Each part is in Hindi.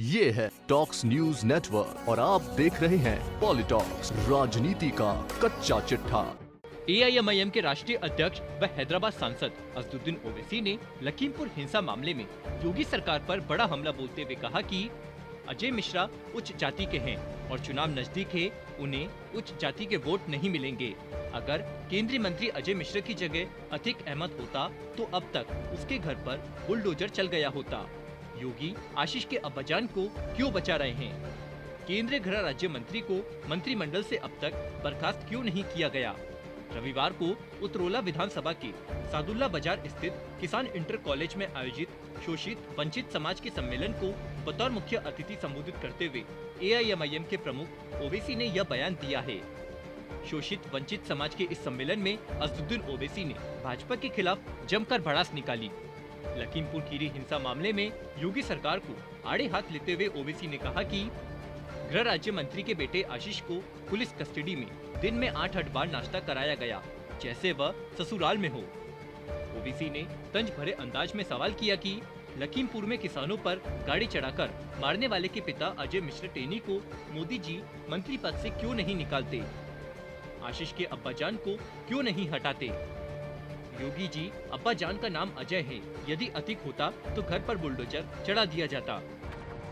ये है टॉक्स न्यूज नेटवर्क और आप देख रहे हैं पॉलिटॉक्स, राजनीति का कच्चा चिट्ठा। एआईएमआईएम के राष्ट्रीय अध्यक्ष व हैदराबाद सांसद असदुद्दीन ओवैसी ने लखीमपुर हिंसा मामले में योगी सरकार पर बड़ा हमला बोलते हुए कहा कि अजय मिश्रा उच्च जाति के हैं और चुनाव नजदीक है, उन्हें उच्च जाति के वोट नहीं मिलेंगे। अगर केंद्रीय मंत्री अजय मिश्रा की जगह अतीक अहमद होता तो अब तक उसके घर पर बुलडोजर चल गया होता। योगी आशीष के अब्बाजान को क्यों बचा रहे हैं? केंद्रीय गृह राज्य मंत्री को मंत्रिमंडल से अब तक बर्खास्त क्यों नहीं किया गया? रविवार को उतरोला विधानसभा के सादुल्ला बाजार स्थित किसान इंटर कॉलेज में आयोजित शोषित वंचित समाज के सम्मेलन को बतौर मुख्य अतिथि संबोधित करते हुए एआईएमआईएम के प्रमुख ओवैसी ने यह बयान दिया है। शोषित वंचित समाज के इस सम्मेलन में असदुद्दीन ओवैसी ने भाजपा के खिलाफ जमकर भड़ास निकाली। लखीमपुर खीरी हिंसा मामले में योगी सरकार को आड़े हाथ लेते हुए ओवैसी ने कहा कि गृह राज्य मंत्री के बेटे आशीष को पुलिस कस्टडी में दिन में 8 बार नाश्ता कराया गया, जैसे वह ससुराल में हो। ओवैसी ने तंज भरे अंदाज में सवाल किया कि लखीमपुर में किसानों पर गाड़ी चढ़ाकर मारने वाले के पिता अजय मिश्र टेनी को मोदी जी मंत्री पद से क्यों नहीं निकालते? आशीष के अब्बाजान को क्यों नहीं हटाते? योगी जी अब्बाजान का नाम अजय है, यदि अतीक होता तो घर पर बुलडोजर चढ़ा दिया जाता।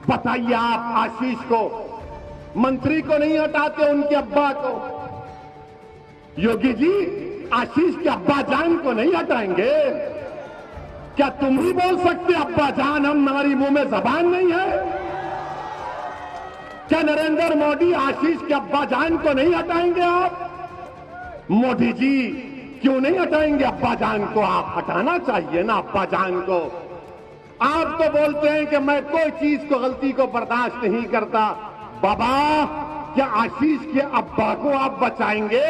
बताइए, आप आशीष को मंत्री को नहीं हटाते, उनके अब्बा को? योगी जी आशीष के अब्बाजान को नहीं हटाएंगे? क्या तुम ही बोल सकते अब्बाजान, हमारी मुंह में जबान नहीं है? क्या नरेंद्र मोदी आशीष के अब्बाजान को नहीं हटाएंगे? आप मोदी जी क्यों नहीं हटाएंगे अब्बाजान को? आप हटाना चाहिए ना अब्बाजान को। आप तो बोलते हैं कि मैं कोई चीज को, गलती को बर्दाश्त नहीं करता। बाबा, क्या आशीष के अब्बा को आप बचाएंगे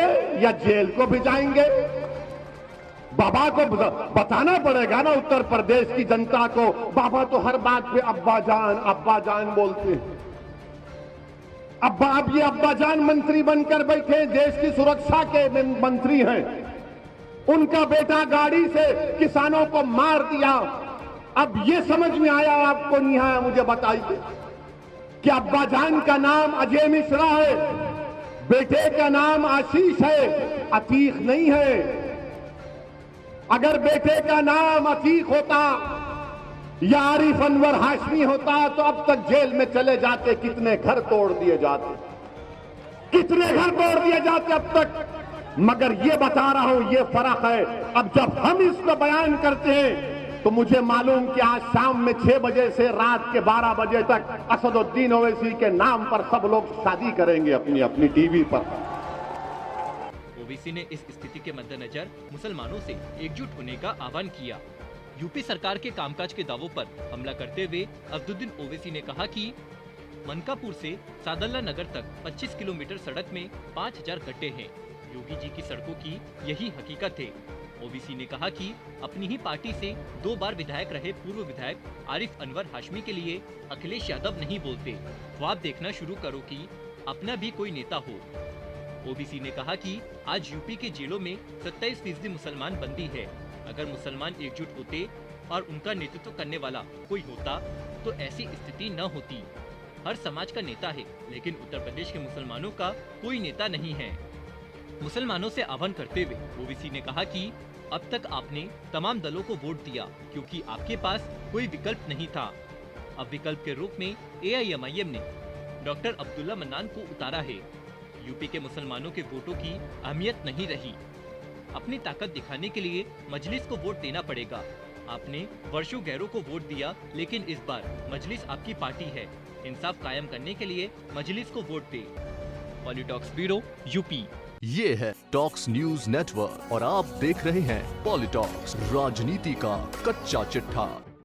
या जेल को भिजाएंगे? बाबा को बताना पड़ेगा ना उत्तर प्रदेश की जनता को। बाबा तो हर बात पे अब्बाजान बोलते हैं। अब ये अब्बाजान मंत्री बनकर बैठे, देश की सुरक्षा के मंत्री हैं। उनका बेटा गाड़ी से किसानों को मार दिया। अब ये समझ में आया आपको नहीं आया? मुझे बताइए कि अब्बाजान का नाम अजय मिश्रा है, बेटे का नाम आशीष है, अतीक नहीं है। अगर बेटे का नाम अतीक होता या आरिफ अनवर हाशमी होता तो अब तक जेल में चले जाते। कितने घर तोड़ दिए जाते, कितने घर तोड़ दिए जाते अब तक। मगर ये बता रहा हूं, ये फर्क है। अब जब हम इसको बयान करते हैं तो मुझे मालूम कि आज शाम में 6 बजे से रात के 12 बजे तक असदुद्दीन ओवैसी के नाम पर सब लोग शादी करेंगे अपनी अपनी टीवी पर। ओवैसी ने इस स्थिति के मद्देनजर मुसलमानों से एकजुट होने का आह्वान किया। यूपी सरकार के कामकाज के दावों पर हमला करते हुए असदुद्दीन ओवैसी ने कहा कि मनकापुर से सादल्ला नगर तक 25 किलोमीटर सड़क में 5000 गड्ढे हैं। योगी जी की सड़कों की यही हकीकत है। ओवैसी ने कहा कि अपनी ही पार्टी से 2 बार विधायक रहे पूर्व विधायक आरिफ अनवर हाशमी के लिए अखिलेश यादव नहीं बोलते। ख्वाब देखना शुरू करो कि अपना भी कोई नेता हो। ओवैसी ने कहा कि आज यूपी के जेलों में 27% मुसलमान बंदी है। अगर मुसलमान एकजुट होते और उनका नेतृत्व करने वाला कोई होता तो ऐसी स्थिति न होती। हर समाज का नेता है, लेकिन उत्तर प्रदेश के मुसलमानों का कोई नेता नहीं है। मुसलमानों से आह्वान करते हुए ओवैसी ने कहा कि अब तक आपने तमाम दलों को वोट दिया क्योंकि आपके पास कोई विकल्प नहीं था। अब विकल्प के रूप में एआईएमआईएम ने डॉक्टर अब्दुल्ला मन्नान को उतारा है। यूपी के मुसलमानों के वोटों की अहमियत नहीं रही। अपनी ताकत दिखाने के लिए मजलिस को वोट देना पड़ेगा। आपने वर्षों गैरों को वोट दिया, लेकिन इस बार मजलिस आपकी पार्टी है। इंसाफ कायम करने के लिए मजलिस को वोट दे। Politalks bureau, UP. ये है टॉक्स न्यूज नेटवर्क और आप देख रहे हैं पॉलिटॉक्स, राजनीति का कच्चा चिट्ठा।